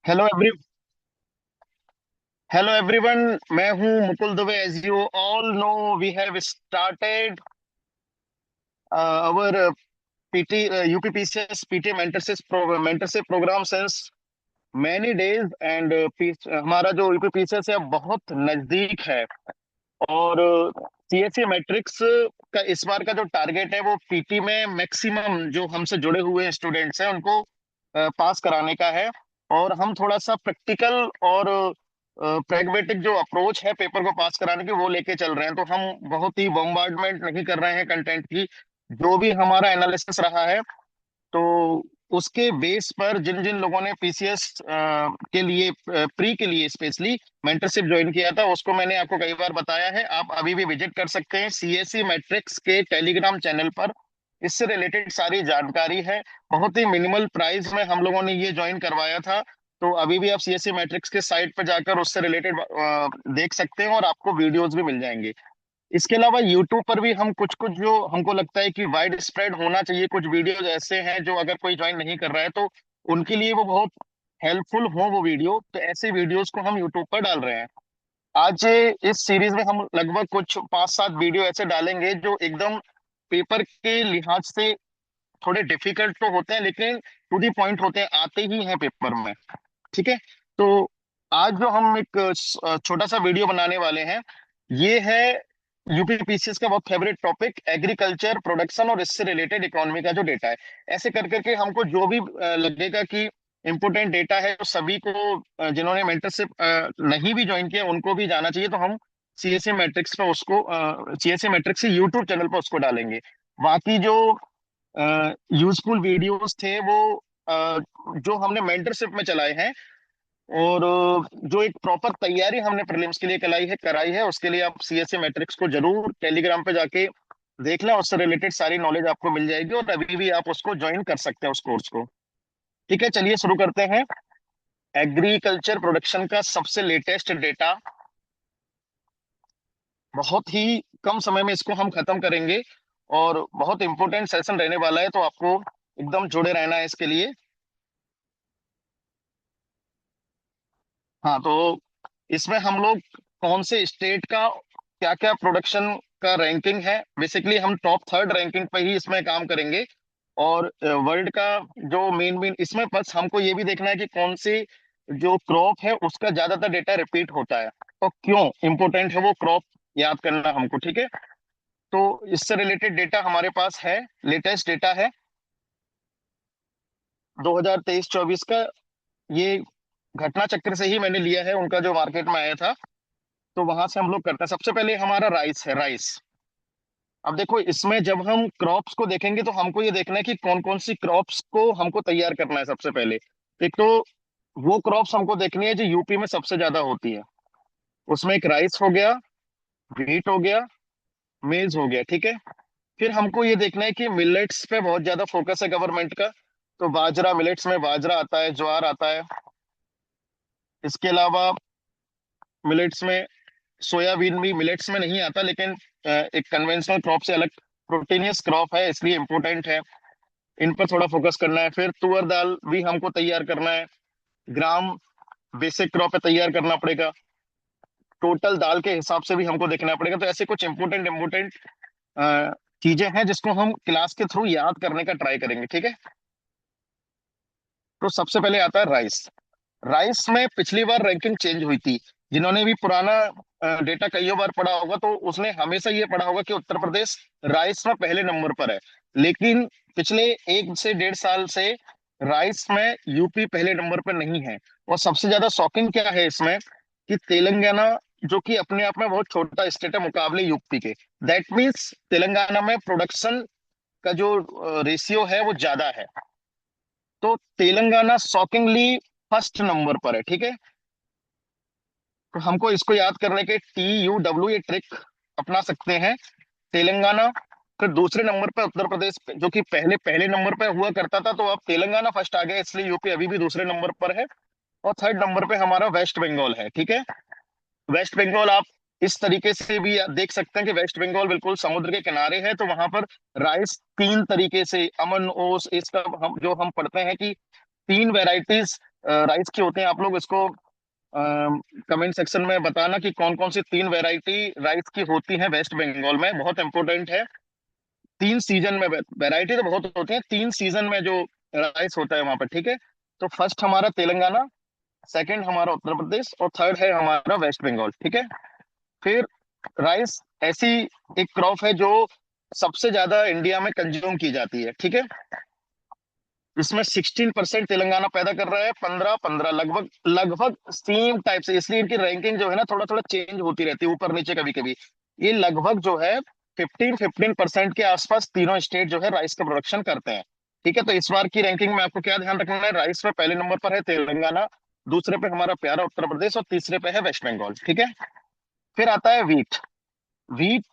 Hello every hello everyone. मैं हूं Mukul Dubey. As you all know, we have started our PT UPPCS PT mentorship programme since many days and हमारा जो UPPCS है बहुत नजदीक है। और सीएससी मैट्रिक्स का इस बार का जो टारगेट है वो पीटी में मैक्सिमम जो हमसे जुड़े हुए स्टूडेंट्स हैं उनको पास कराने का है। और हम थोड़ा सा प्रैक्टिकल और प्रैग्मेटिक जो अप्रोच है पेपर को पास कराने की वो लेके चल रहे हैं। तो हम बहुत ही बॉम्बार्डमेंट नहीं कर रहे हैं कंटेंट की। जो भी हमारा एनालिसिस रहा है तो उसके बेस पर जिन जिन लोगों ने पीसीएस के लिए प्री के लिए स्पेशली मेंटरशिप ज्वाइन किया था उसको मैंने आपको कई बार बताया है। आप अभी भी विजिट कर सकते हैं सीएससी मैट्रिक्स के टेलीग्राम चैनल पर। इससे रिलेटेड सारी जानकारी है। बहुत ही मिनिमल प्राइस में हम लोगों ने ये ज्वाइन करवाया था। तो अभी भी आप सीएससी मैट्रिक्स के साइट पर जाकर उससे रिलेटेड देख सकते हैं और आपको वीडियोज भी मिल जाएंगे। इसके अलावा यूट्यूब पर भी हम कुछ कुछ जो हमको लगता है कि वाइड स्प्रेड होना चाहिए, कुछ वीडियोज ऐसे हैं जो अगर कोई ज्वाइन नहीं कर रहा है तो उनके लिए वो बहुत हेल्पफुल हो वो वीडियो, तो ऐसे वीडियोस को हम यूट्यूब पर डाल रहे हैं। आज इस सीरीज में हम लगभग कुछ 5-7 वीडियो ऐसे डालेंगे जो एकदम पेपर के लिहाज से थोड़े डिफिकल्ट तो होते हैं लेकिन टू दी पॉइंट होते हैं, आते ही हैं पेपर में। ठीक है। तो आज जो हम एक छोटा सा वीडियो बनाने वाले हैं ये है यूपी पीसीएस का बहुत फेवरेट टॉपिक एग्रीकल्चर प्रोडक्शन और इससे रिलेटेड इकोनॉमी का जो डेटा है। ऐसे कर करके हमको जो भी लगेगा कि इम्पोर्टेंट डेटा है तो सभी को जिन्होंने मेंटरशिप नहीं भी ज्वाइन किया उनको भी जाना चाहिए। तो हम सीएससी मैट्रिक्स पे उसको सीएससी मैट्रिक्स के यूट्यूब चैनल पर उसको डालेंगे। बाकी जो यूजफुल वीडियोस थे वो जो हमने मेंटरशिप में चलाए हैं और जो एक प्रॉपर तैयारी हमने प्रीलिम्स के लिए कराई है उसके लिए आप सीएससी मैट्रिक्स को जरूर टेलीग्राम पे जाके देख लें। उससे रिलेटेड सारी नॉलेज आपको मिल जाएगी और अभी भी आप उसको ज्वाइन कर सकते हैं उस कोर्स को। ठीक है, चलिए शुरू करते हैं। एग्रीकल्चर प्रोडक्शन का सबसे लेटेस्ट डेटा, बहुत ही कम समय में इसको हम खत्म करेंगे और बहुत इंपॉर्टेंट सेशन रहने वाला है तो आपको एकदम जुड़े रहना है इसके लिए। हाँ, तो इसमें हम लोग कौन से स्टेट का क्या क्या प्रोडक्शन का रैंकिंग है, बेसिकली हम टॉप थर्ड रैंकिंग पे ही इसमें काम करेंगे। और वर्ल्ड का जो मेन मेन इसमें बस हमको ये भी देखना है कि कौन सी जो क्रॉप है उसका ज्यादातर डेटा रिपीट होता है तो क्यों इम्पोर्टेंट है वो क्रॉप याद करना हमको। ठीक है। तो इससे रिलेटेड डेटा हमारे पास है, लेटेस्ट डेटा है 2023-24 का। ये घटना चक्र से ही मैंने लिया है उनका जो मार्केट में आया था। तो वहां से हम लोग करते हैं। सबसे पहले हमारा राइस है, राइस। अब देखो इसमें जब हम क्रॉप्स को देखेंगे तो हमको ये देखना है कि कौन कौन सी क्रॉप्स को हमको तैयार करना है सबसे पहले। एक तो वो क्रॉप्स हमको देखनी है जो यूपी में सबसे ज्यादा होती है। उसमें एक राइस हो गया, व्हीट हो गया, मेज हो गया। ठीक है। फिर हमको ये देखना है कि मिलेट्स पे बहुत ज्यादा फोकस है गवर्नमेंट का। तो बाजरा, मिलेट्स में बाजरा आता है, ज्वार आता है। इसके अलावा मिलेट्स में सोयाबीन भी मिलेट्स में नहीं आता लेकिन एक कन्वेंशनल क्रॉप से अलग प्रोटीनियस क्रॉप है इसलिए इंपॉर्टेंट है। इन पर थोड़ा फोकस करना है। फिर तुअर दाल भी हमको तैयार करना है। ग्राम बेसिक क्रॉप है, तैयार करना पड़ेगा। टोटल दाल के हिसाब से भी हमको देखना पड़ेगा। तो ऐसे कुछ इंपॉर्टेंट इंपॉर्टेंट चीजें हैं जिसको हम क्लास के थ्रू याद करने का ट्राई करेंगे। ठीक है। तो सबसे पहले आता है राइस। राइस में पिछली बार रैंकिंग चेंज हुई थी। जिन्होंने भी पुराना डेटा कई बार पढ़ा होगा तो उसने हमेशा ये पढ़ा होगा कि उत्तर प्रदेश राइस में पहले नंबर पर है। लेकिन पिछले 1 से 1.5 साल से राइस में यूपी पहले नंबर पर नहीं है। और सबसे ज्यादा शॉकिंग क्या है इसमें कि तेलंगाना, जो कि अपने आप में बहुत छोटा स्टेट है मुकाबले यूपी के, दैट मीन्स तेलंगाना में प्रोडक्शन का जो रेशियो है वो ज्यादा है। तो तेलंगाना शॉकिंगली फर्स्ट नंबर पर है। ठीक है। तो हमको इसको याद करने के TUW ये ट्रिक अपना सकते हैं। तेलंगाना, फिर दूसरे नंबर पर उत्तर प्रदेश जो कि पहले पहले नंबर पर हुआ करता था, तो अब तेलंगाना फर्स्ट आ गया इसलिए यूपी अभी भी दूसरे नंबर पर है। और थर्ड नंबर पे हमारा वेस्ट बंगाल है। ठीक है। वेस्ट बंगाल आप इस तरीके से भी आप देख सकते हैं कि वेस्ट बंगाल बिल्कुल समुद्र के किनारे है तो वहां पर राइस तीन तरीके से, अमन ओस, इसका हम जो हम पढ़ते हैं कि तीन वेराइटीज राइस की होते हैं, आप लोग इसको कमेंट सेक्शन में बताना कि कौन कौन सी 3 वैरायटी राइस की होती हैं वेस्ट बंगाल में, बहुत इंपॉर्टेंट है। 3 सीजन में, वैरायटी तो बहुत होती है, 3 सीजन में जो राइस होता है वहां पर, ठीक है। तो फर्स्ट हमारा तेलंगाना, सेकंड हमारा उत्तर प्रदेश, और थर्ड है हमारा वेस्ट बंगाल, ठीक है। फिर राइस ऐसी एक क्रॉप है जो सबसे ज्यादा इंडिया में कंज्यूम की जाती है, ठीक है। इसमें 16% तेलंगाना पैदा कर रहा है, 15-15, लगभग लगभग सेम टाइप से, इसलिए इनकी रैंकिंग जो है ना थोड़ा थोड़ा चेंज होती रहती है, ऊपर नीचे कभी कभी। ये लगभग जो है 15-15% के आसपास तीनों स्टेट जो है राइस का प्रोडक्शन करते हैं, ठीक है। तो इस बार की रैंकिंग में आपको क्या ध्यान रखना है, राइस में पहले नंबर पर है तेलंगाना, दूसरे पे हमारा प्यारा उत्तर प्रदेश, और तीसरे पे है वेस्ट बंगाल, ठीक है। फिर आता है वीट। वीट,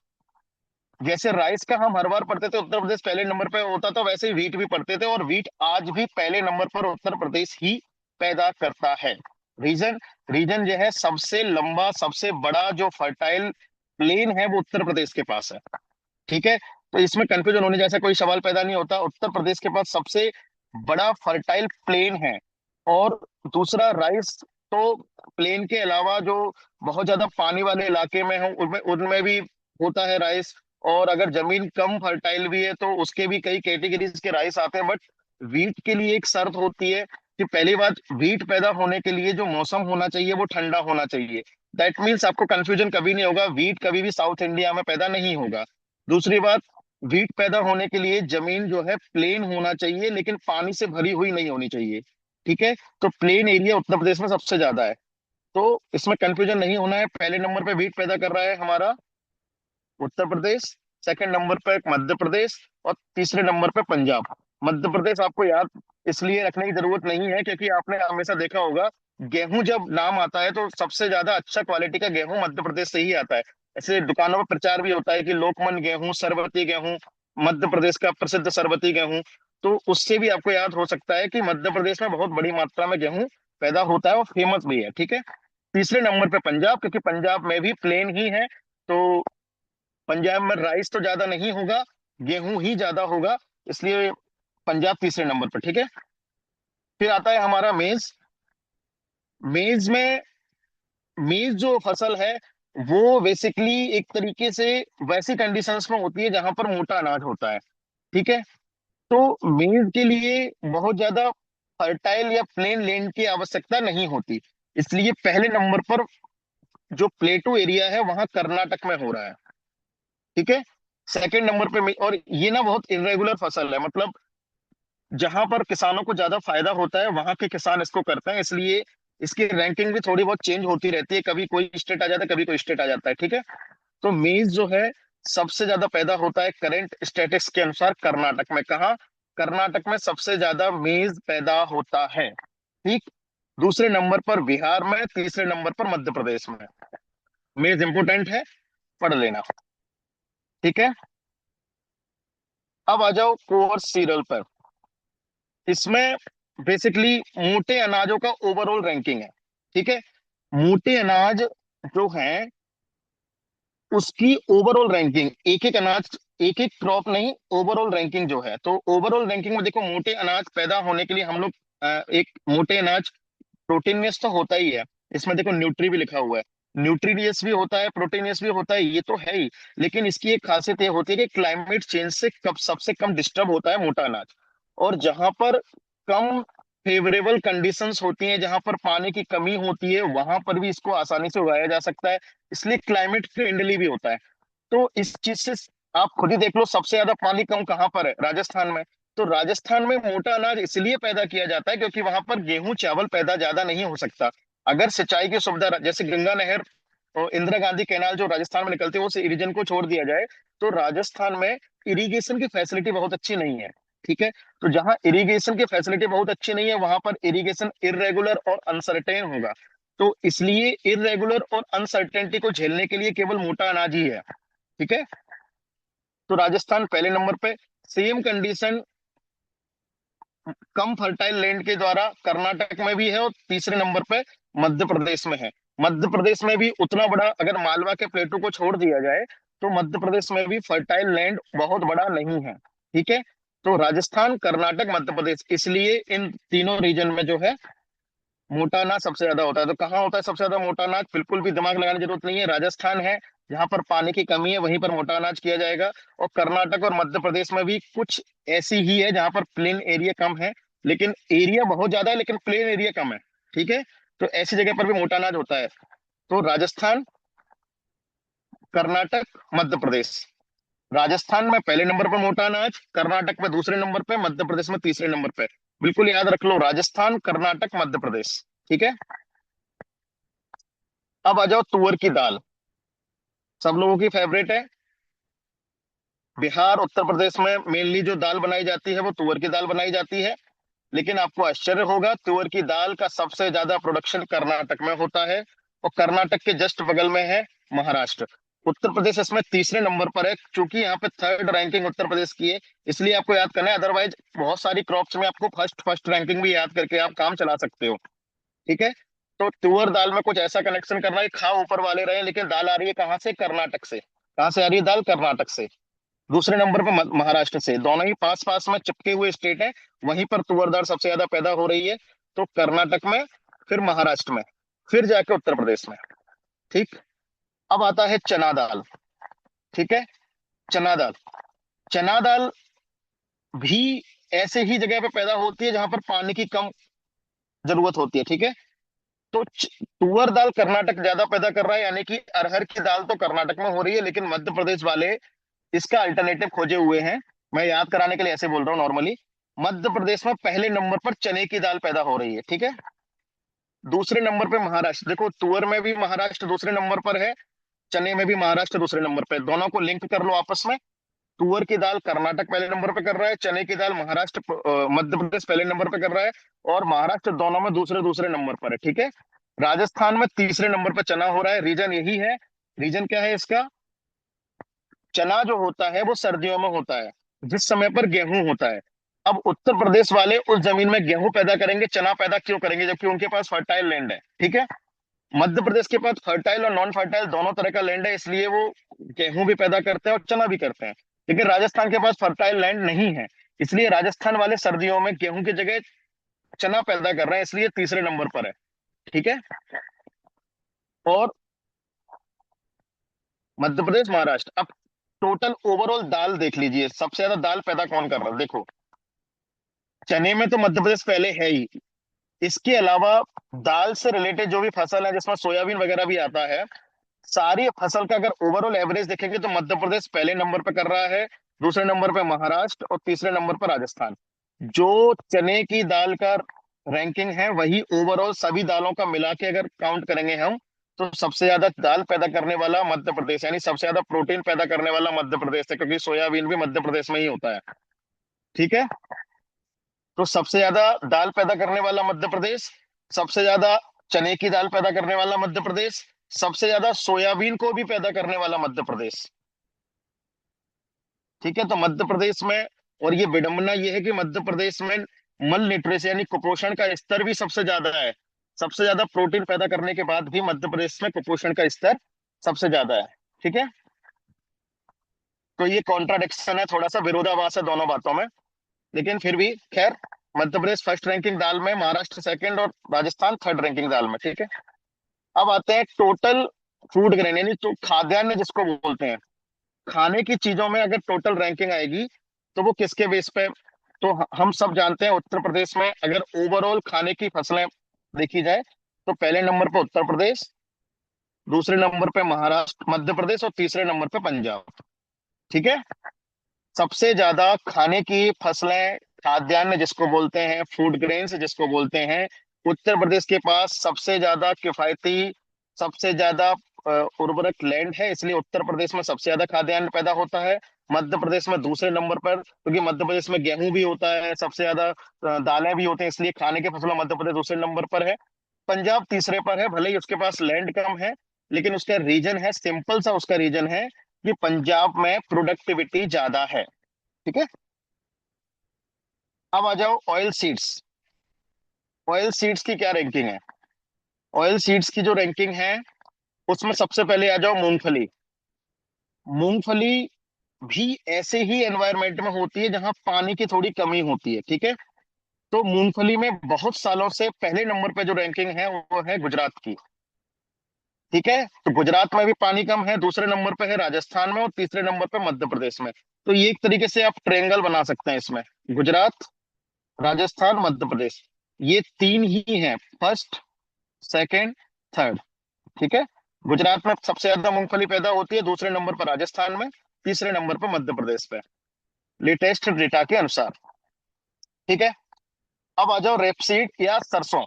जैसे राइस का हम हर बार पढ़ते थे उत्तर प्रदेश पहले नंबर पे होता था, वैसे ही वीट भी पढ़ते थे, और वीट आज भी पहले नंबर पर उत्तर प्रदेश ही पैदा करता है। रीजन, रीजन जो है सबसे लंबा सबसे बड़ा जो फर्टाइल प्लेन है वो उत्तर प्रदेश के पास है, ठीक है। तो इसमें कंफ्यूजन होने जैसा कोई सवाल पैदा नहीं होता, उत्तर प्रदेश के पास सबसे बड़ा फर्टाइल प्लेन है। और दूसरा, राइस तो प्लेन के अलावा जो बहुत ज्यादा पानी वाले इलाके में हो उनमें उनमें भी होता है राइस। और अगर जमीन कम फर्टाइल भी है तो उसके भी कई कैटेगरीज के राइस आते हैं, बट वीट के लिए एक शर्त होती है कि पहली बात, वीट पैदा होने के लिए जो मौसम होना चाहिए वो ठंडा होना चाहिए। दैट मीन्स आपको कंफ्यूजन कभी नहीं होगा, वीट कभी भी साउथ इंडिया में पैदा नहीं होगा। दूसरी बात, वीट पैदा होने के लिए जमीन जो है प्लेन होना चाहिए, लेकिन पानी से भरी हुई नहीं होनी चाहिए, ठीक है। तो प्लेन एरिया उत्तर प्रदेश में सबसे ज्यादा है। तो इसमें कंफ्यूजन नहीं होना है, पहले नंबर पे वीट पैदा कर रहा है हमारा उत्तर प्रदेश, सेकंड नंबर पे मध्य प्रदेश, और तीसरे नंबर पे पंजाब। मध्य प्रदेश आपको याद इसलिए रखने की जरूरत नहीं है क्योंकि आपने हमेशा देखा होगा, गेहूं जब नाम आता है तो सबसे ज्यादा अच्छा क्वालिटी का गेहूं मध्य प्रदेश से ही आता है। ऐसे दुकानों में प्रचार भी होता है कि लोकमन गेहूं, सरबती गेहूं, मध्य प्रदेश का प्रसिद्ध सरबती गेहूं। तो उससे भी आपको याद हो सकता है कि मध्य प्रदेश में बहुत बड़ी मात्रा में गेहूं पैदा होता है और फेमस भी है, ठीक है। तीसरे नंबर पे पंजाब, क्योंकि पंजाब में भी प्लेन ही है, तो पंजाब में राइस तो ज्यादा नहीं होगा, गेहूं ही ज्यादा होगा, इसलिए पंजाब तीसरे नंबर पर, ठीक है। फिर आता है हमारा मेज। मेज में, मेज जो फसल है वो बेसिकली एक तरीके से वैसी कंडीशंस में होती है जहां पर मोटा अनाज होता है, ठीक है। तो मेज के लिए बहुत ज्यादा फर्टाइल या प्लेन लैंड की आवश्यकता नहीं होती, इसलिए पहले नंबर पर जो प्लेटू एरिया है वहां कर्नाटक में हो रहा है, ठीक है। सेकंड नंबर पे और ये ना बहुत इरेगुलर फसल है, मतलब जहां पर किसानों को ज्यादा फायदा होता है वहां के किसान इसको करते हैं, इसलिए इसकी रैंकिंग भी थोड़ी बहुत चेंज होती रहती है, कभी कोई स्टेट आ जाता है, कभी कोई स्टेट आ जाता है, ठीक है। तो मेज जो है सबसे ज्यादा पैदा होता है करंट स्टेटिक्स के अनुसार कर्नाटक में। कहाँ? कर्नाटक में सबसे ज्यादा मेज पैदा होता है, ठीक। दूसरे नंबर पर बिहार में, तीसरे नंबर पर मध्य प्रदेश में। मेज इंपोर्टेंट है, पढ़ लेना, ठीक है। अब आ जाओ कोर सीरियल पर। इसमें बेसिकली मोटे अनाजों का ओवरऑल रैंकिंग है, ठीक है। मोटे अनाज जो है उसकी ओवरऑल रैंकिंग, एक एक अनाज, एक एक क्रॉप नहीं, ओवरऑल रैंकिंग जो है, तो ओवरऑल रैंकिंग में देखो, मोटे अनाज पैदा होने के लिए हम लोग एक मोटे अनाज, प्रोटीनियस तो होता ही है, इसमें देखो न्यूट्री भी लिखा हुआ है, न्यूट्रीनियस भी होता है, प्रोटीनियस भी होता है, ये तो है ही। लेकिन इसकी एक खासियत ये होती है कि क्लाइमेट चेंज से कब सबसे कम डिस्टर्ब होता है मोटा अनाज। और जहां पर कम फेवरेबल कंडीशंस होती हैं, जहां पर पानी की कमी होती है, वहां पर भी इसको आसानी से उगाया जा सकता है, इसलिए क्लाइमेट फ्रेंडली भी होता है। तो इस चीज से आप खुद ही देख लो, सबसे ज्यादा पानी कम कहाँ पर है? राजस्थान में। तो राजस्थान में मोटा अनाज इसलिए पैदा किया जाता है क्योंकि वहां पर गेहूं चावल पैदा ज्यादा नहीं हो सकता। अगर सिंचाई की सुविधा, जैसे गंगा नहर और इंदिरा गांधी कैनाल जो राजस्थान में निकलते हैं, उस रीजन को छोड़ दिया जाए तो राजस्थान में इरिगेशन की फैसिलिटी बहुत अच्छी नहीं है, ठीक है। तो जहां इरिगेशन की फैसिलिटी बहुत अच्छी नहीं है वहां पर इरिगेशन इरेगुलर और अनसर्टेन होगा। तो इसलिए इरेगुलर और अनसर्टेनिटी को झेलने के लिए केवल मोटा अनाज ही है, ठीक है। तो राजस्थान पहले नंबर पे। सेम कंडीशन कम फर्टाइल लैंड के द्वारा कर्नाटक में भी है, और तीसरे नंबर पे मध्य प्रदेश में है। मध्य प्रदेश में भी उतना बड़ा, अगर मालवा के प्लेटो को छोड़ दिया जाए तो मध्य प्रदेश में भी फर्टाइल लैंड बहुत बड़ा नहीं है, ठीक है। तो राजस्थान, कर्नाटक, मध्य प्रदेश, इसलिए इन तीनों रीजन में जो है मोटा अनाज सबसे ज्यादा होता है। तो कहाँ होता है सबसे ज्यादा मोटा अनाज? बिल्कुल भी दिमाग लगाने की जरूरत नहीं है, राजस्थान है। जहां पर पानी की कमी है वहीं पर मोटा अनाज किया जाएगा। और कर्नाटक और मध्य प्रदेश में भी कुछ ऐसी ही है जहां पर प्लेन एरिया कम है, लेकिन एरिया बहुत ज्यादा है लेकिन प्लेन एरिया कम है। ठीक है, तो ऐसी जगह पर भी मोटा अनाज होता है। तो राजस्थान, कर्नाटक, मध्य प्रदेश। राजस्थान में पहले नंबर पर मोटा अनाज, कर्नाटक में दूसरे नंबर पे, मध्य प्रदेश में तीसरे नंबर पे। बिल्कुल याद रख लो, राजस्थान, कर्नाटक, मध्य प्रदेश। ठीक है। अब आ जाओ तुअर की दाल, सब लोगों की फेवरेट है। बिहार, उत्तर प्रदेश में मेनली जो दाल बनाई जाती है वो तुअर की दाल बनाई जाती है। लेकिन आपको आश्चर्य होगा, तुअर की दाल का सबसे ज्यादा प्रोडक्शन कर्नाटक में होता है, और कर्नाटक के जस्ट बगल में है महाराष्ट्र। उत्तर प्रदेश इसमें तीसरे नंबर पर है, क्योंकि यहाँ पे थर्ड रैंकिंग उत्तर प्रदेश की है, इसलिए आपको याद करना है। अदरवाइज बहुत सारी क्रॉप्स में आपको फर्स्ट फर्स्ट रैंकिंग भी याद करके आप काम चला सकते हो। ठीक है। तो तुअर दाल में कुछ ऐसा कनेक्शन करना है, खा ऊपर वाले रहे, लेकिन दाल आ रही है कहाँ से? कर्नाटक से। कहाँ से आ रही है दाल? कर्नाटक से। दूसरे नंबर पर महाराष्ट्र से। दोनों ही पास पास में चिपके हुए स्टेट हैं, वहीं पर तुअर दाल सबसे ज्यादा पैदा हो रही है। तो कर्नाटक में, फिर महाराष्ट्र में, फिर जाके उत्तर प्रदेश में। ठीक। अब आता है चना दाल। ठीक है। चना दाल, चना दाल भी ऐसे ही जगह पे पैदा होती है जहां पर पानी की कम जरूरत होती है। ठीक है। तो तुअर दाल कर्नाटक ज्यादा पैदा कर रहा है, यानी कि अरहर की दाल तो कर्नाटक में हो रही है, लेकिन मध्य प्रदेश वाले इसका अल्टरनेटिव खोजे हुए हैं। मैं याद कराने के लिए ऐसे बोल रहा हूँ नॉर्मली। मध्य प्रदेश में पहले नंबर पर चने की दाल पैदा हो रही है। ठीक है। दूसरे नंबर पे महाराष्ट्र। देखो, तुअर में भी महाराष्ट्र दूसरे नंबर पर है, चने में भी महाराष्ट्र दूसरे नंबर पे। दोनों को लिंक कर लो आपस में। तुअर की दाल कर्नाटक पहले नंबर पे कर रहा है, चने की दाल महाराष्ट्र मध्य प्रदेश पहले नंबर पे कर रहा है, और महाराष्ट्र दोनों में दूसरे दूसरे नंबर पर है। ठीक है। राजस्थान में तीसरे नंबर पर चना हो रहा है। रीजन यही है। रीजन क्या है इसका? चना जो होता है वो सर्दियों में होता है, जिस समय पर गेहूं होता है। अब उत्तर प्रदेश वाले उस जमीन में गेहूं पैदा करेंगे, चना पैदा क्यों करेंगे जबकि उनके पास फर्टाइल लैंड है? ठीक है। मध्य प्रदेश के पास फर्टाइल और नॉन फर्टाइल दोनों तरह का लैंड है, इसलिए वो गेहूं भी पैदा करते हैं और चना भी करते हैं। लेकिन राजस्थान के पास फर्टाइल लैंड नहीं है, इसलिए राजस्थान वाले सर्दियों में गेहूं की जगह चना पैदा कर रहे हैं, इसलिए तीसरे नंबर पर है। ठीक है। और मध्य प्रदेश, महाराष्ट्र। अब टोटल ओवरऑल दाल देख लीजिए, सबसे ज्यादा दाल पैदा कौन कर रहा है? देखो, चने में तो मध्य प्रदेश पहले है ही। इसके अलावा दाल से रिलेटेड जो भी फसल है, जिसमें सोयाबीन वगैरह भी आता है, सारी फसल का अगर ओवरऑल एवरेज देखेंगे तो मध्य प्रदेश पहले नंबर पे कर रहा है, दूसरे नंबर पे महाराष्ट्र, और तीसरे नंबर पर राजस्थान। जो चने की दाल का रैंकिंग है वही ओवरऑल सभी दालों का मिला के अगर काउंट करेंगे हम, तो सबसे ज्यादा दाल पैदा करने वाला मध्य प्रदेश, यानी सबसे ज्यादा प्रोटीन पैदा करने वाला मध्य प्रदेश है, क्योंकि सोयाबीन भी मध्य प्रदेश में ही होता है। ठीक है। तो सबसे ज्यादा दाल पैदा करने वाला मध्य प्रदेश, सबसे ज्यादा चने की दाल पैदा करने वाला मध्य प्रदेश, सबसे ज्यादा सोयाबीन को भी पैदा करने वाला मध्य प्रदेश। ठीक है। तो मध्य प्रदेश में, और ये विडंबना ये है कि मध्य प्रदेश में मल न्यूट्रिशन यानी कुपोषण का स्तर भी सबसे ज्यादा है। सबसे ज्यादा प्रोटीन पैदा करने के बाद भी मध्य प्रदेश में कुपोषण का स्तर सबसे ज्यादा है। ठीक है। तो ये कॉन्ट्राडिक्शन है, थोड़ा सा विरोधाभास है दोनों बातों में, लेकिन फिर भी खैर, मध्य प्रदेश फर्स्ट रैंकिंग दाल में, महाराष्ट्र सेकंड और राजस्थान थर्ड रैंकिंग दाल में। ठीक है। अब आते हैं टोटल फूड ग्रेन, यानी तो खाद्यान्न जिसको बोलते हैं। खाने की चीजों में अगर टोटल रैंकिंग आएगी तो वो किसके बेस पे? तो हम सब जानते हैं, उत्तर प्रदेश में अगर ओवरऑल खाने की फसलें देखी जाए तो पहले नंबर पे उत्तर प्रदेश, दूसरे नंबर पे महाराष्ट्र, मध्य प्रदेश, और तीसरे नंबर पे पंजाब। ठीक है। सबसे ज्यादा खाने की फसलें, खाद्यान्न जिसको बोलते हैं, फूड ग्रेन्स जिसको बोलते हैं, उत्तर प्रदेश के पास सबसे ज्यादा किफायती, सबसे ज्यादा उर्वरक लैंड है, इसलिए उत्तर प्रदेश में सबसे ज्यादा खाद्यान्न पैदा होता है। मध्य प्रदेश में दूसरे नंबर पर, क्योंकि मध्य प्रदेश में गेहूं भी होता है, सबसे ज्यादा दालें भी होते हैं, इसलिए खाने की फसलों मध्य प्रदेश दूसरे नंबर पर है। पंजाब तीसरे पर है, भले ही उसके पास लैंड कम है, लेकिन उसका रीजन है, सिंपल सा उसका रीजन है कि पंजाब में प्रोडक्टिविटी ज्यादा है। ठीक है। अब आ जाओ ऑयल सीड्स। ऑयल सीड्स की क्या रैंकिंग है? ऑयल सीड्स की जो रैंकिंग है उसमें सबसे पहले आ जाओ मूंगफली। मूंगफली भी ऐसे ही एनवायरनमेंट में होती है जहां पानी की थोड़ी कमी होती है। ठीक है। तो मूंगफली में बहुत सालों से पहले नंबर पे जो रैंकिंग है वो है गुजरात की। ठीक है, तो गुजरात में भी पानी कम है, दूसरे नंबर पे है राजस्थान में, और तीसरे नंबर पे मध्य प्रदेश में। तो ये एक तरीके से आप ट्रायंगल बना सकते हैं इसमें, गुजरात, राजस्थान, मध्य प्रदेश, ये तीन ही हैं, फर्स्ट, सेकंड, थर्ड। ठीक है, गुजरात में सबसे ज्यादा मूंगफली पैदा होती है, दूसरे नंबर पर राजस्थान में, तीसरे नंबर पर मध्य प्रदेश पे, लेटेस्ट डेटा के अनुसार। ठीक है, अब आ जाओ रेपसीड या सरसों।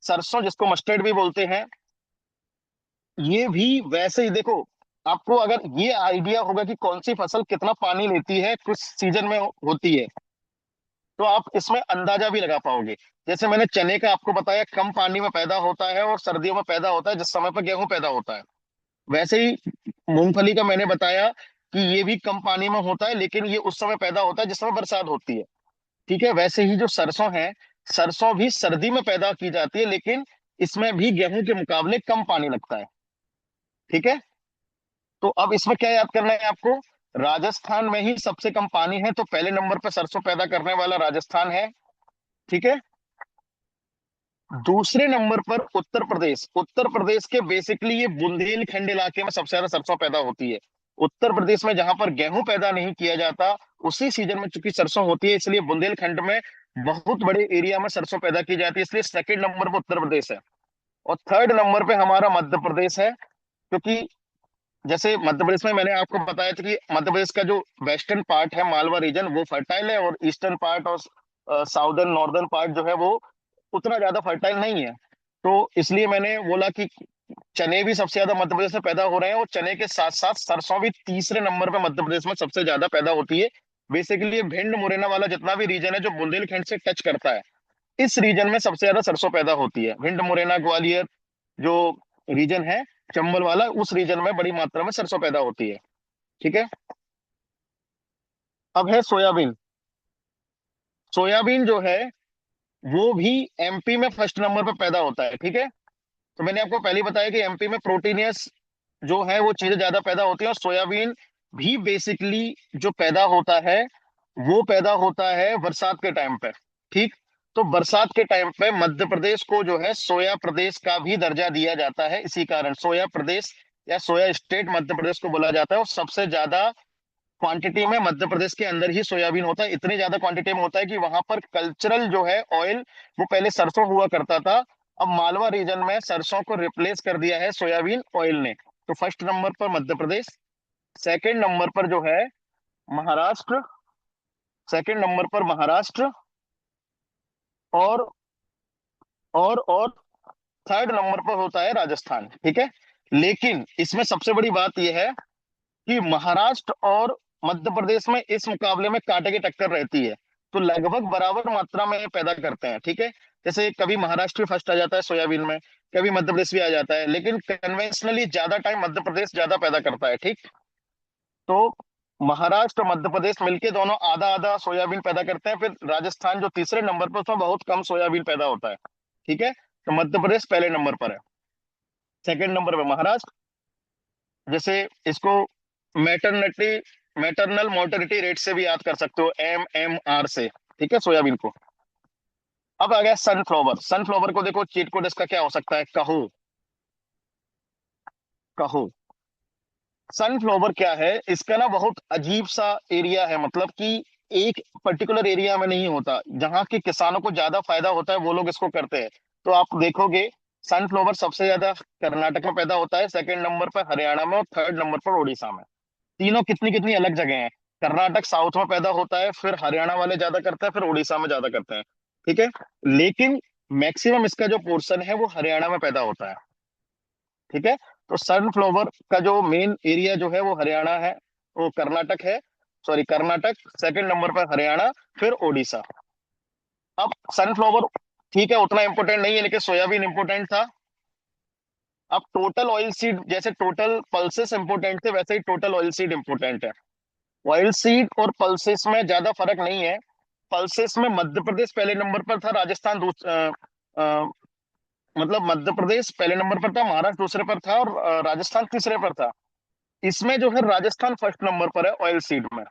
सरसों जिसको मस्टर्ड भी बोलते हैं, ये भी वैसे ही देखो, आपको अगर ये आइडिया होगा कि कौन सी फसल कितना पानी लेती है कुछ सीजन में होती है, तो आप इसमें अंदाजा भी लगा पाओगे। जैसे मैंने चने का आपको बताया कम पानी में पैदा होता है और सर्दियों में पैदा होता है जिस समय पर गेहूं पैदा होता है, वैसे ही मूंगफली का मैंने बताया कि ये भी कम पानी में होता है, लेकिन ये उस समय पैदा होता है जिस समय बरसात होती है। ठीक है, वैसे ही जो सरसों है, सरसों भी सर्दी में पैदा की जाती है, लेकिन इसमें भी गेहूं के मुकाबले कम पानी लगता है। ठीक है, तो अब इसमें क्या याद करना है आपको, राजस्थान में ही सबसे कम पानी है, तो पहले नंबर पर सरसों पैदा करने वाला राजस्थान है। ठीक है, दूसरे नंबर पर उत्तर प्रदेश। उत्तर प्रदेश के बेसिकली ये बुंदेलखंड इलाके में सबसे ज्यादा सरसों पैदा होती है। उत्तर प्रदेश में जहां पर गेहूं पैदा नहीं किया जाता, उसी सीजन में चूंकि सरसों होती है, इसलिए बुंदेलखंड में बहुत बड़े एरिया में सरसों पैदा की जाती है, इसलिए सेकंड नंबर पर उत्तर प्रदेश है। और थर्ड नंबर पे हमारा मध्य प्रदेश है, क्योंकि जैसे मध्य प्रदेश में मैंने आपको बताया था कि मध्य प्रदेश का जो वेस्टर्न पार्ट है, मालवा रीजन, वो फर्टाइल है, और ईस्टर्न पार्ट और साउदर्न नॉर्दर्न पार्ट जो है वो उतना ज्यादा फर्टाइल नहीं है। तो इसलिए मैंने बोला कि चने भी सबसे ज्यादा मध्य प्रदेश में पैदा हो रहे हैं, और चने के साथ साथ सरसों भी तीसरे नंबर पे मध्य प्रदेश में सबसे ज्यादा पैदा होती है। बेसिकली ये भिंड मुरैना वाला जितना भी रीजन है जो बुंदेलखंड से टच करता है, इस रीजन में सबसे ज्यादा सरसों पैदा होती है। भिंड मुरैना ग्वालियर जो रीजन है, चंबल वाला, उस रीजन में बड़ी मात्रा में सरसों पैदा होती है। ठीक है, अब है सोयाबीन। सोयाबीन जो है वो भी एमपी में फर्स्ट नंबर पर पैदा होता है। ठीक है, तो मैंने आपको पहले ही बताया कि एमपी में प्रोटीनियस जो है वो चीजें ज्यादा पैदा होती हैं, और सोयाबीन भी बेसिकली जो पैदा होता है वो पैदा होता है बरसात के टाइम पे। ठीक, तो बरसात के टाइम पे मध्य प्रदेश को जो है सोया प्रदेश का भी दर्जा दिया जाता है, इसी कारण सोया प्रदेश या सोया स्टेट मध्य प्रदेश को बोला जाता है। और सबसे ज्यादा क्वांटिटी में मध्य प्रदेश के अंदर ही सोयाबीन होता है, इतनी ज्यादा क्वांटिटी में होता है कि वहां पर कल्चरल जो है ऑयल, वो पहले सरसों हुआ करता था, अब मालवा रीजन में सरसों को रिप्लेस कर दिया है सोयाबीन ऑयल ने। तो फर्स्ट नंबर पर मध्य प्रदेश, सेकंड नंबर पर जो है महाराष्ट्र, सेकंड नंबर पर महाराष्ट्र, और और थर्ड नंबर पर होता है राजस्थान। ठीक है, लेकिन इसमें सबसे बड़ी बात यह है कि महाराष्ट्र और मध्य प्रदेश में इस मुकाबले में कांटे की टक्कर रहती है, तो लगभग बराबर मात्रा में ये पैदा करते हैं। ठीक है, जैसे कभी महाराष्ट्र भी फर्स्ट आ जाता है सोयाबीन में, कभी मध्य प्रदेश भी आ जाता है, लेकिन कन्वेंशनली ज्यादा टाइम मध्य प्रदेश ज्यादा पैदा करता है। ठीक, तो महाराष्ट्र और मध्य प्रदेश मिलके दोनों आधा आधा सोयाबीन पैदा करते हैं, फिर राजस्थान जो तीसरे नंबर पर, उसमें बहुत कम सोयाबीन पैदा होता है। ठीक है, तो मध्य प्रदेश पहले नंबर पर है, सेकंड नंबर पर महाराष्ट्र। जैसे इसको मैटरनिटी मैटरनल मोर्टेलिटी रेट से भी याद कर सकते हो, MMR से। ठीक है, सोयाबीन को। अब आ गया सनफ्लावर। सनफ्लावर को देखो, चीट कोड इसका क्या हो सकता है, कहो। कहो, सनफ्लावर क्या है, इसका ना बहुत अजीब सा एरिया है, मतलब कि एक पर्टिकुलर एरिया में नहीं होता, जहाँ के किसानों को ज्यादा फायदा होता है वो लोग इसको करते हैं। तो आप देखोगे सनफ्लावर सबसे ज्यादा कर्नाटक में पैदा होता है, सेकंड नंबर पर हरियाणा में, और थर्ड नंबर पर उड़ीसा में। तीनों कितनी कितनी अलग जगह हैं। कर्नाटक साउथ में पैदा होता है, फिर हरियाणा वाले ज्यादा करते हैं, फिर उड़ीसा में ज्यादा करते हैं। ठीक है, लेकिन मैक्सिमम इसका जो पोर्शन है वो हरियाणा में पैदा होता है। ठीक है, तो सनफ्लावर का जो मेन एरिया जो है वो हरियाणा है, वो कर्नाटक है, सॉरी कर्नाटक, सेकंड नंबर पर हरियाणा, फिर उड़ीसा। अब सनफ्लावर ठीक है उतना इंपॉर्टेंट नहीं है, लेकिन सोयाबीन इंपॉर्टेंट था। अब टोटल ऑयल सीड, जैसे टोटल पल्सेस इंपॉर्टेंट थे, वैसे ही टोटल ऑयल सीड इंपॉर्टेंट है। ऑयल सीड और पल्सेस में ज्यादा फर्क नहीं है। पल्सेस में मध्य प्रदेश पहले नंबर पर था, राजस्थान मतलब मध्य प्रदेश पहले नंबर पर था, महाराष्ट्र दूसरे पर था, और राजस्थान तीसरे पर था। इसमें जो है राजस्थान फर्स्ट नंबर पर है ऑयल सीड में।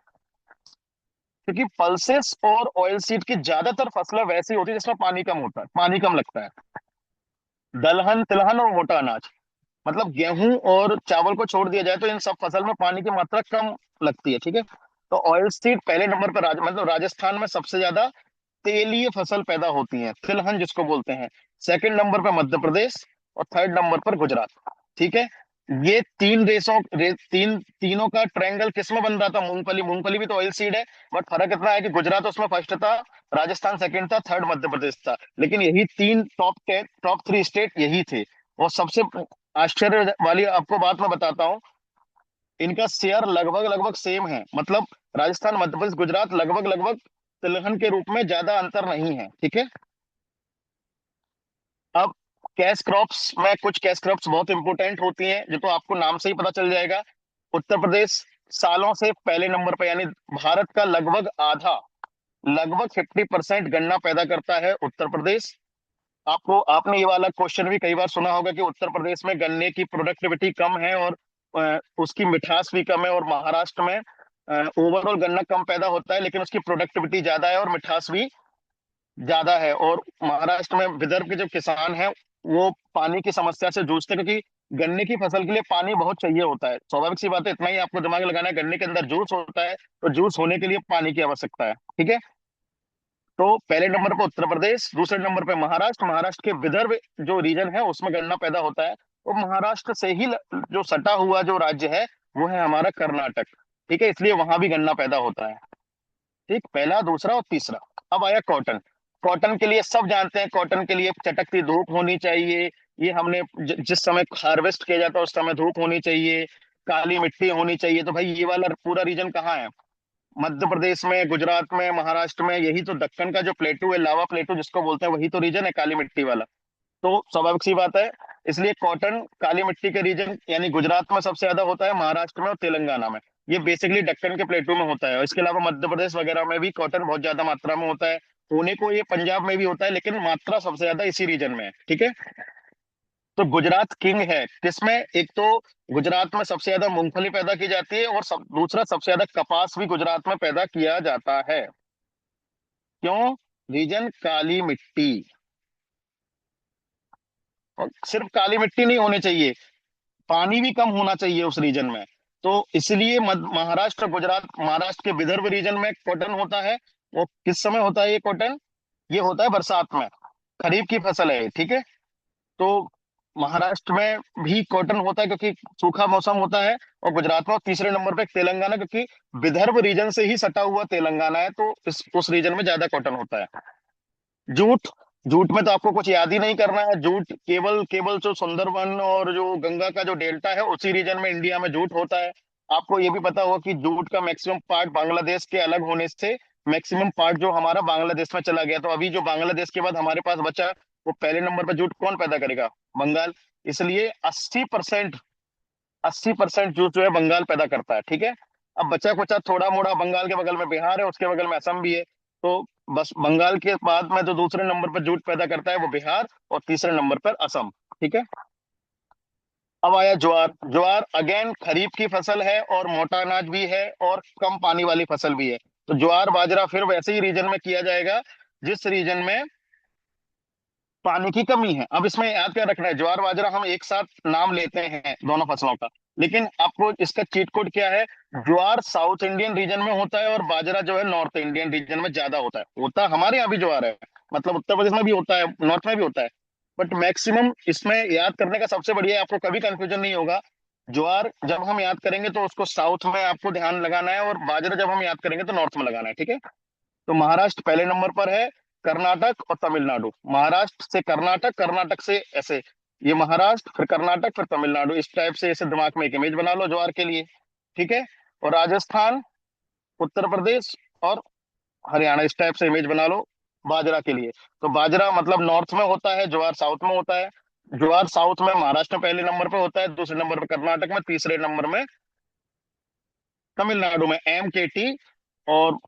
क्योंकि पल्सेस और ऑयल सीड की ज्यादातर फसलें वैसी होती है जिसमें पानी कम होता है, पानी कम लगता है। दलहन, तिलहन और मोटा अनाज, मतलब गेहूं और चावल को छोड़ दिया जाए तो इन सब फसल में पानी की मात्रा कम लगती है, ठीक है। तो ऑयल सीड पहले नंबर पर मतलब राजस्थान में सबसे ज्यादा तेलीय फसल पैदा होती है, तिलहन जिसको बोलते हैं। सेकंड नंबर पर मध्य प्रदेश और थर्ड नंबर पर गुजरात, ठीक है। ये तीन तीनों का ट्रायंगल किसमें बन रहा था? मूंगफली, मूंगफली भी तो ऑयल सीड है। बट फर्क इतना है कि गुजरात उसमें फर्स्ट था, राजस्थान सेकंड था, थर्ड मध्य प्रदेश था। लेकिन यही तीन टॉप थ्री स्टेट यही थे। और सबसे आश्चर्य वाली आपको बात मैं बताता हूँ, इनका शेयर लगभग लगभग सेम है। मतलब राजस्थान, मध्य प्रदेश, गुजरात लगभग लगभग तिलहन के रूप में ज्यादा अंतर नहीं है, ठीक है। अब कैश क्रॉप्स में कुछ कैश क्रॉप्स बहुत इंपॉर्टेंट होती हैं, जो तो आपको नाम से ही पता चल जाएगा। उत्तर प्रदेश सालों से पहले नंबर पर, यानी भारत का लगभग आधा, लगभग 50% गन्ना पैदा करता है उत्तर प्रदेश। आपने ये वाला क्वेश्चन भी कई बार सुना होगा कि उत्तर प्रदेश में गन्ने की प्रोडक्टिविटी कम है और उसकी मिठास भी कम है, और महाराष्ट्र में ओवरऑल गन्ना कम पैदा होता है लेकिन उसकी प्रोडक्टिविटी ज्यादा है और मिठास भी ज्यादा है। और महाराष्ट्र में विदर्भ के जो किसान हैं वो पानी की समस्या से जूझते हैं, क्योंकि गन्ने की फसल के लिए पानी बहुत चाहिए होता है। स्वाभाविक सी बात है, इतना ही आपको दिमाग लगाना है, गन्ने के अंदर जूस होता है तो जूस होने के लिए पानी की आवश्यकता है, ठीक है। तो पहले नंबर पर उत्तर प्रदेश, दूसरे नंबर पे महाराष्ट्र। महाराष्ट्र के विदर्भ जो रीजन है उसमें गन्ना पैदा होता है। और महाराष्ट्र से ही जो सटा हुआ जो राज्य है वो है हमारा कर्नाटक, ठीक है, इसलिए वहां भी गन्ना पैदा होता है। ठीक, पहला, दूसरा और तीसरा। अब आया कॉटन। कॉटन के लिए सब जानते हैं, कॉटन के लिए चटकती धूप होनी चाहिए। ये हमने जिस समय हार्वेस्ट किया जाता है उस समय धूप होनी चाहिए, काली मिट्टी होनी चाहिए। तो भाई ये वाला पूरा रीजन कहाँ है? मध्य प्रदेश में, गुजरात में, महाराष्ट्र में। यही तो दक्कन का जो प्लेटू है, लावा प्लेटू जिसको बोलते हैं, वही तो रीजन है काली मिट्टी वाला। तो स्वाभाविक सी बात है, इसलिए कॉटन काली मिट्टी के रीजन यानी गुजरात में सबसे ज्यादा होता है, महाराष्ट्र में और तेलंगाना में। ये बेसिकली दक्कन के प्लेटू में होता है। और इसके अलावा मध्य प्रदेश वगैरह में भी कॉटन बहुत ज्यादा मात्रा में होता है। होने को ये पंजाब में भी होता है लेकिन मात्रा सबसे ज्यादा इसी रीजन में है, ठीक है। तो गुजरात किंग है किसमें? एक तो गुजरात में सबसे ज्यादा मूंगफली पैदा की जाती है, और दूसरा सबसे ज्यादा कपास भी गुजरात में पैदा किया जाता है। क्यों? रीजन काली मिट्टी। और सिर्फ काली मिट्टी नहीं होनी चाहिए, पानी भी कम होना चाहिए उस रीजन में। तो इसलिए महाराष्ट्र, गुजरात, महाराष्ट्र के विदर्भ रीजन में कॉटन होता है। वो किस समय होता है ये कॉटन? ये होता है बरसात में, खरीफ की फसल है ये, ठीक है। तो महाराष्ट्र में भी कॉटन होता है क्योंकि सूखा मौसम होता है, और गुजरात में। और तीसरे नंबर पे तेलंगाना, क्योंकि विदर्भ रीजन से ही सटा हुआ तेलंगाना है तो इस उस रीजन में ज्यादा कॉटन होता है। जूट। जूट में तो आपको कुछ याद ही नहीं करना है। जूट केवल केवल जो सुंदरबन और जो गंगा का जो डेल्टा है उसी रीजन में इंडिया में जूट होता है। आपको ये भी पता होगा कि जूट का मैक्सिमम पार्ट बांग्लादेश के अलग होने से मैक्सिमम पार्ट जो हमारा बांग्लादेश में चला गया। तो अभी जो बांग्लादेश के बाद हमारे पास बचा, वो पहले नंबर पर जूट कौन पैदा करेगा? बंगाल। इसलिए 80%, 80% जूट जो है बंगाल पैदा करता है, ठीक है। अब बचा कुचा थोड़ा मोड़ा, बंगाल के बगल में बिहार है, उसके बगल में असम भी है। तो बस बंगाल के बाद में जो दूसरे नंबर पर जूट पैदा करता है वो बिहार, और तीसरे नंबर पर असम, ठीक है। अब आया ज्वार। ज्वार अगेन खरीफ की फसल है और मोटा अनाज भी है और कम पानी वाली फसल भी है। तो ज्वार बाजरा फिर वैसे ही रीजन में किया जाएगा जिस रीजन में पानी की कमी है। अब इसमें याद क्या रखना है, ज्वार बाजरा हम एक साथ नाम लेते हैं दोनों फसलों का, लेकिन आपको इसका चीट कोड क्या है? ज्वार साउथ इंडियन रीजन में होता है और बाजरा जो है नॉर्थ इंडियन रीजन में ज्यादा होता है। होता हमारे यहाँ भी ज्वार है, मतलब उत्तर प्रदेश में भी होता है, नॉर्थ में भी होता है। बट मैक्सिमम इसमें याद करने का सबसे बढ़िया है, आपको कभी कंफ्यूजन नहीं होगा। ज्वार जब हम याद करेंगे तो उसको साउथ में आपको ध्यान लगाना है, और बाजरा जब हम याद करेंगे तो नॉर्थ में लगाना है, ठीक है। तो महाराष्ट्र पहले नंबर पर है, कर्नाटक और तमिलनाडु। महाराष्ट्र से कर्नाटक, कर्नाटक से ऐसे, ये महाराष्ट्र फिर कर्नाटक फिर तमिलनाडु, इस टाइप से ऐसे दिमाग में एक इमेज बना लो ज्वार के लिए, ठीक है। और राजस्थान, उत्तर प्रदेश और हरियाणा, इस टाइप से इमेज बना लो बाजरा के लिए। तो बाजरा मतलब नॉर्थ में होता है, ज्वार साउथ में होता है। ज्वार साउथ में महाराष्ट्र में पहले नंबर पे होता है, दूसरे नंबर पे कर्नाटक में, तीसरे नंबर में तमिलनाडु में MKT। और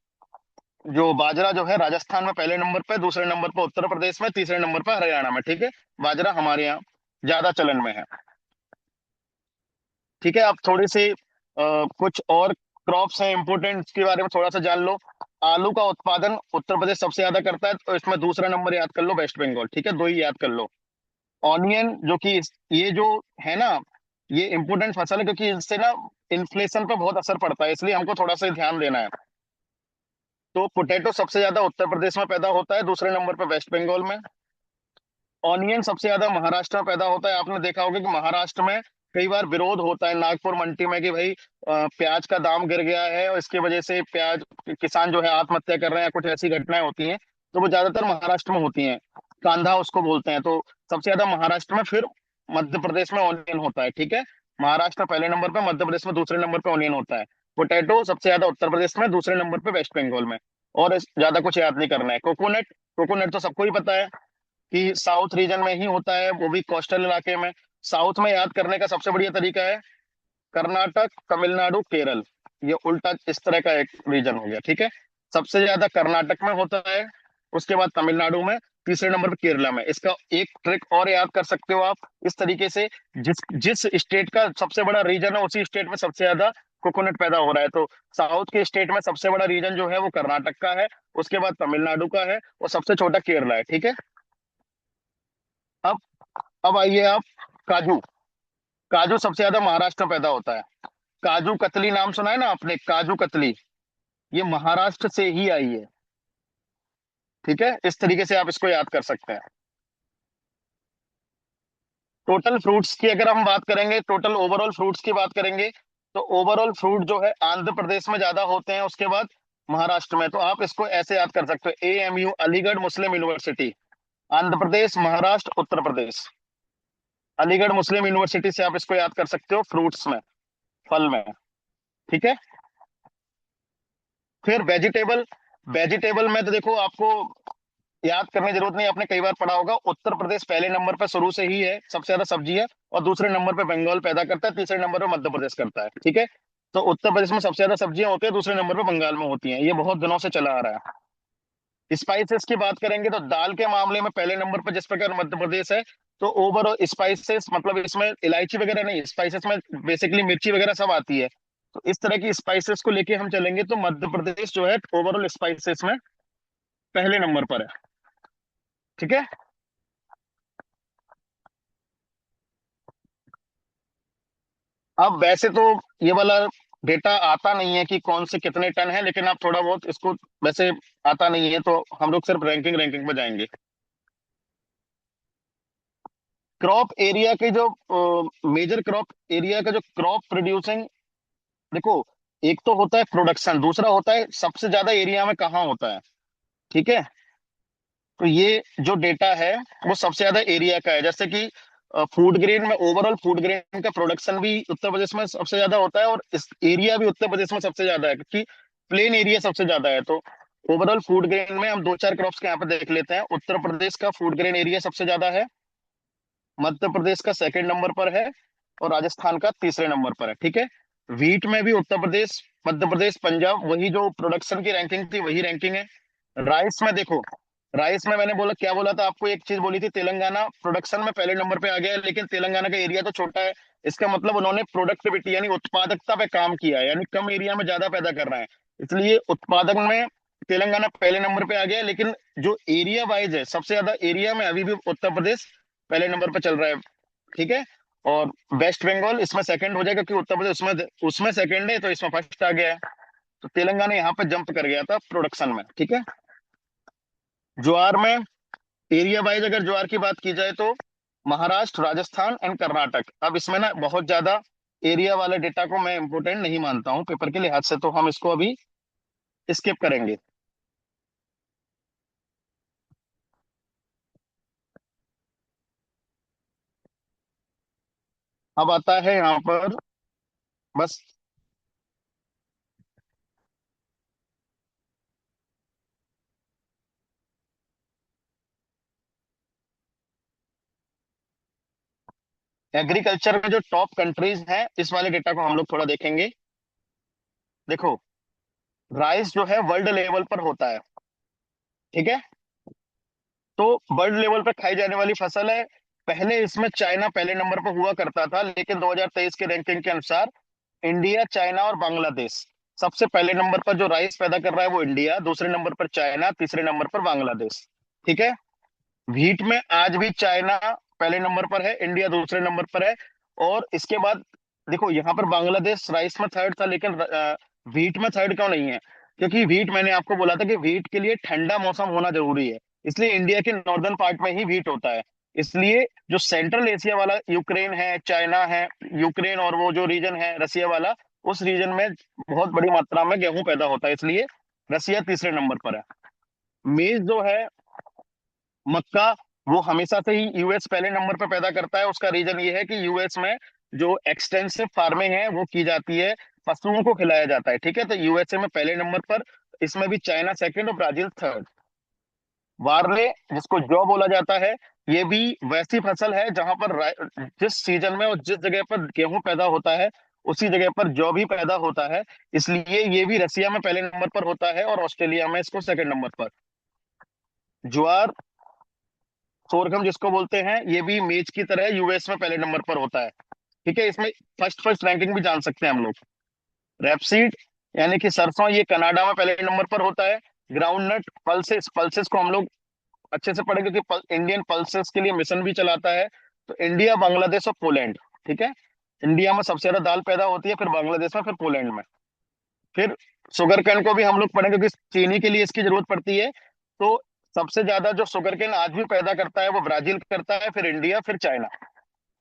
जो बाजरा जो है राजस्थान में पहले नंबर पे, दूसरे नंबर पे उत्तर प्रदेश में, तीसरे नंबर पे हरियाणा में, ठीक है। बाजरा हमारे यहाँ ज्यादा चलन में है, ठीक है। अब थोड़ी सी कुछ और क्रॉप्स हैं इंपोर्टेंट, के बारे में थोड़ा सा जान लो। आलू का उत्पादन उत्तर प्रदेश सबसे ज्यादा करता है, तो इसमें दूसरा नंबर याद कर लो वेस्ट बंगाल, ठीक है, दो ही याद कर लो। ऑनियन जो कि ये जो है ना, ये इंपोर्टेंट फसल है क्योंकि इससे ना इन्फ्लेशन पर बहुत असर पड़ता है, इसलिए हमको थोड़ा सा ध्यान देना है। तो पोटैटो सबसे ज्यादा उत्तर प्रदेश में पैदा होता है, दूसरे नंबर पर वेस्ट बंगाल में। ऑनियन सबसे ज्यादा महाराष्ट्र में पैदा होता है। आपने देखा होगा कि महाराष्ट्र में कई बार विरोध होता है नागपुर मंडी में कि भाई प्याज का दाम गिर गया है और इसकी वजह से प्याज किसान जो है आत्महत्या कर रहे हैं, कुछ ऐसी घटनाएं होती हैं। तो वो ज्यादातर महाराष्ट्र में होती हैं, कांधा उसको बोलते हैं। तो सबसे ज्यादा महाराष्ट्र में, फिर मध्य प्रदेश में ऑनियन होता है, ठीक है। महाराष्ट्र पहले नंबर पे, मध्य प्रदेश में दूसरे नंबर पे ऑनियन होता है। पोटैटो सबसे ज्यादा उत्तर प्रदेश में, दूसरे नंबर पे वेस्ट बंगाल में। और ज्यादा कुछ याद नहीं करना है। कोकोनट, कोकोनट तो सबको ही पता है कि साउथ रीजन में ही होता है, वो भी कोस्टल इलाके में। साउथ में याद करने का सबसे बढ़िया तरीका है कर्नाटक, तमिलनाडु, केरल। ये उल्टा इस तरह का एक रीजन हो गया, ठीक है। सबसे ज्यादा कर्नाटक में होता है, उसके बाद तमिलनाडु में, तीसरे नंबर पर केरला में। इसका एक ट्रिक और याद कर सकते हो आप इस तरीके से, जिस जिस स्टेट का सबसे बड़ा रीजन है उसी स्टेट में सबसे ज्यादा कोकोनट पैदा हो रहा है। तो साउथ के स्टेट में सबसे बड़ा रीजन जो है वो कर्नाटक का है, उसके बाद तमिलनाडु का है, और सबसे छोटा केरला है, ठीक है। अब अब आइए आप, काजू। काजू सबसे ज्यादा महाराष्ट्र में पैदा होता है। काजू कतली नाम सुना है ना आपने, काजू कतली, ये महाराष्ट्र से ही आई है, ठीक है। इस तरीके से आप इसको याद कर सकते हैं। टोटल फ्रूट्स की अगर हम बात करेंगे, टोटल ओवरऑल फ्रूट्स की बात करेंगे, तो ओवरऑल फ्रूट जो है आंध्र प्रदेश में ज्यादा होते हैं, उसके बाद महाराष्ट्र में। तो आप इसको ऐसे याद कर सकते हो, AMU, अलीगढ़ मुस्लिम यूनिवर्सिटी, आंध्र प्रदेश, महाराष्ट्र, उत्तर प्रदेश। अलीगढ़ मुस्लिम यूनिवर्सिटी से आप इसको याद कर सकते हो फ्रूट्स में, फल में, ठीक है। फिर वेजिटेबल, वेजिटेबल में तो देखो आपको याद करने की जरूरत नहीं, आपने कई बार पढ़ा होगा। उत्तर प्रदेश पहले नंबर पर शुरू से ही है, सबसे ज्यादा सब्जी है। और दूसरे नंबर पे बंगाल पैदा करता है, तीसरे नंबर पे मध्य प्रदेश करता है, ठीक है। तो उत्तर प्रदेश में सबसे ज्यादा सब्जियां होती है, दूसरे नंबर पे बंगाल में होती हैं, ये बहुत दिनों से चला आ रहा है। स्पाइसेस की बात करेंगे तो दाल के मामले में पहले नंबर पर जिस प्रकार मध्य प्रदेश है, तो ओवरऑल स्पाइसेस मतलब इसमें इलायची वगैरह नहीं, स्पाइसेस में बेसिकली मिर्ची वगैरह सब आती है। तो इस तरह की स्पाइसेस को लेके हम चलेंगे तो मध्य प्रदेश जो है ओवरऑल स्पाइसेस में पहले नंबर पर है, ठीक है। अब वैसे तो ये वाला डेटा आता नहीं है कि कौन से कितने टन है, लेकिन आप थोड़ा बहुत इसको, वैसे आता नहीं है तो हम लोग सिर्फ रैंकिंग रैंकिंग पे जाएंगे। क्रॉप एरिया के जो मेजर क्रॉप एरिया का जो क्रॉप प्रोड्यूसिंग, देखो, एक तो होता है प्रोडक्शन, दूसरा होता है सबसे ज्यादा एरिया में कहाँ होता है, ठीक है। तो ये जो डेटा है वो सबसे ज्यादा एरिया का है। जैसे कि फूड ग्रेन में, ओवरऑल फूड ग्रेन का प्रोडक्शन भी उत्तर प्रदेश में सबसे ज्यादा होता है, और इस एरिया भी उत्तर प्रदेश में सबसे ज्यादा है क्योंकि प्लेन एरिया सबसे ज्यादा है। तो ओवरऑल फूड ग्रेन में हम दो चार क्रॉप्स के यहाँ पे देख लेते हैं। उत्तर प्रदेश का फूड ग्रेन एरिया सबसे ज्यादा है, मध्य प्रदेश का सेकंड नंबर पर है, और राजस्थान का तीसरे नंबर पर है, ठीक है। व्हीट में भी उत्तर प्रदेश, मध्य प्रदेश, पंजाब, वही जो प्रोडक्शन की रैंकिंग थी वही रैंकिंग है। राइस में देखो, राइस में मैंने बोला, क्या बोला था आपको, एक चीज बोली थी, तेलंगाना प्रोडक्शन में पहले नंबर पे आ गया है, लेकिन तेलंगाना का एरिया तो छोटा है। इसका मतलब उन्होंने प्रोडक्टिविटी यानी उत्पादकता पे काम किया है, यानी कम एरिया में ज्यादा पैदा कर रहे हैं, इसलिए उत्पादन में तेलंगाना पहले नंबर पे आ गया है। लेकिन जो एरिया वाइज है, सबसे ज्यादा एरिया में अभी भी उत्तर प्रदेश पहले नंबर पे चल रहा है, ठीक है। और वेस्ट बंगाल इसमें सेकंड हो जाएगा क्योंकि उत्तर प्रदेश उसमें उसमें सेकंड है, तो इसमें फर्स्ट आ गया है। तो तेलंगाना यहाँ पे जंप कर गया था प्रोडक्शन में, ठीक है। ज्वार में एरिया वाइज अगर ज्वार की बात की जाए तो महाराष्ट्र, राजस्थान एंड कर्नाटक। अब इसमें ना बहुत ज्यादा एरिया वाले डेटा को मैं इंपोर्टेंट नहीं मानता हूँ पेपर के लिहाज से, तो हम इसको अभी स्किप करेंगे। अब आता है यहाँ पर बस एग्रीकल्चर में जो टॉप कंट्रीज हैं, इस वाले डेटा को हम लोग थोड़ा देखेंगे। देखो, राइस जो है वर्ल्ड लेवल पर होता है, ठीक है। तो वर्ल्ड लेवल पर खाई जाने वाली फसल है। पहले इसमें चाइना पहले नंबर पर हुआ करता था, लेकिन 2023 के रैंकिंग के अनुसार इंडिया, चाइना और बांग्लादेश सबसे पहले नंबर पर जो राइस पैदा कर रहा है वो इंडिया, दूसरे नंबर पर चाइना, तीसरे नंबर पर बांग्लादेश। ठीक है। व्हीट में आज भी चाइना पहले नंबर पर है, इंडिया दूसरे नंबर पर है। और इसके बाद देखो यहाँ पर बांग्लादेश राइस में थर्ड था, लेकिन व्हीट में थर्ड क्यों नहीं है? क्योंकि व्हीट, मैंने आपको बोला था कि व्हीट के लिए ठंडा मौसम होना जरूरी है, इसलिए इंडिया के नॉर्दर्न पार्ट में ही व्हीट होता है। इसलिए जो सेंट्रल एशिया वाला यूक्रेन है, चाइना है, यूक्रेन और वो जो रीजन है रसिया वाला, उस रीजन में बहुत बड़ी मात्रा में गेहूं पैदा होता है, इसलिए रसिया तीसरे नंबर पर है। मेज जो है, मक्का, वो हमेशा से ही यूएस पहले नंबर पर पैदा करता है। उसका रीजन ये है कि यूएस में जो एक्सटेंसिव फार्मिंग है वो की जाती है, पशुओं को खिलाया जाता है। ठीक है, तो यूएसए में पहले नंबर पर, इसमें भी चाइना सेकंड और ब्राजील थर्ड। बार्ले, जिसको जौ बोला जाता है, ये भी वैसी फसल है जहां पर जिस सीजन में और जिस जगह पर गेहूं पैदा होता है उसी जगह पर जौ भी पैदा होता है, इसलिए ये भी रसिया में पहले नंबर पर होता है और ऑस्ट्रेलिया में इसको सेकंड नंबर पर। ज्वार, सोरगम जिसको बोलते हैं, ये भी मेज की तरह यूएस में पहले नंबर पर होता है। ठीक है, इसमें फर्स्ट फर्स्ट रैंकिंग भी जान सकते हैं हम लोग। रेपसीड यानी कि सरसों, ये कनाडा में पहले नंबर पर होता है। ग्राउंडनट, पल्सेस, पल्सेस को हम लोग अच्छे से पढ़ेंगे क्योंकि इंडियन पल्सेस के लिए मिशन भी चलाता है। तो इंडिया, बांग्लादेश और पोलैंड। ठीक है, इंडिया में सबसे ज्यादा दाल पैदा होती है, फिर बांग्लादेश में, फिर पोलैंड में। फिर शुगर केन को भी हम लोग पढ़ेंगे क्योंकि चीनी के लिए इसकी जरूरत पड़ती है। तो सबसे ज्यादा जो शुगर केन आज भी पैदा करता है वो ब्राजील करता है, फिर इंडिया, फिर चाइना।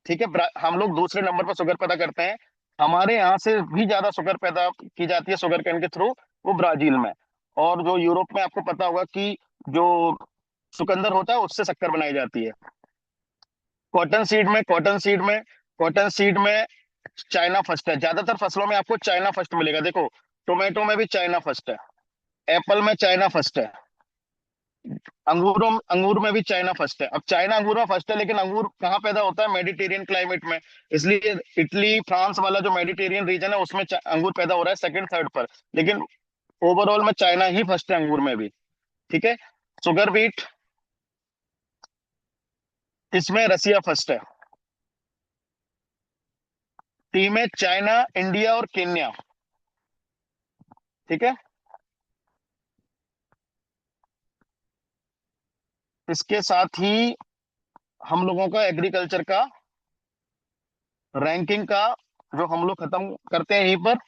ठीक है, हम लोग दूसरे नंबर पर शुगर पैदा करते हैं। हमारे यहाँ से भी ज्यादा शुगर पैदा की जाती है शुगर केन के थ्रू, वो ब्राजील में। और जो यूरोप में, आपको पता होगा कि जो चुकंदर होता है उससे शक्कर बनाई जाती है। कॉटन सीड में चाइना फर्स्ट है। ज्यादातर फसलों में आपको चाइना फर्स्ट मिलेगा। देखो, टोमेटो में भी चाइना फर्स्ट है, एप्पल में चाइना फर्स्ट है, अंगूर में भी चाइना फर्स्ट है। अब चाइना अंगूर में फर्स्ट है, लेकिन अंगूर कहाँ पैदा होता है? मेडिटेरियन क्लाइमेट में। इसलिए इटली, फ्रांस वाला जो मेडिटेरियन रीजन है उसमें अंगूर पैदा हो रहा है सेकंड थर्ड पर। लेकिन ओवरऑल में चाइना ही फर्स्ट है अंगूर में भी। ठीक है। शुगर बीट, इसमें रसिया फर्स्ट है। टी में चाइना, इंडिया और केन्या। ठीक है। इसके साथ ही हम लोगों का एग्रीकल्चर का रैंकिंग का जो हम लोग खत्म करते हैं यहीं पर।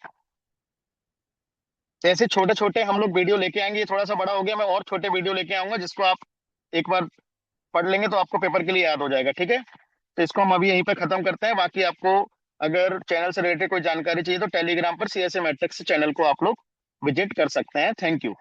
ऐसे छोटे छोटे हम लोग वीडियो लेके आएंगे। ये थोड़ा सा बड़ा हो गया, मैं और छोटे वीडियो लेके आऊंगा जिसको आप एक बार पढ़ लेंगे तो आपको पेपर के लिए याद हो जाएगा। ठीक है, तो इसको हम अभी यहीं पर खत्म करते हैं। बाकी आपको अगर चैनल से रिलेटेड कोई जानकारी चाहिए तो टेलीग्राम पर CSA मैट्रिक्स चैनल को आप लोग विजिट कर सकते हैं। Thank you.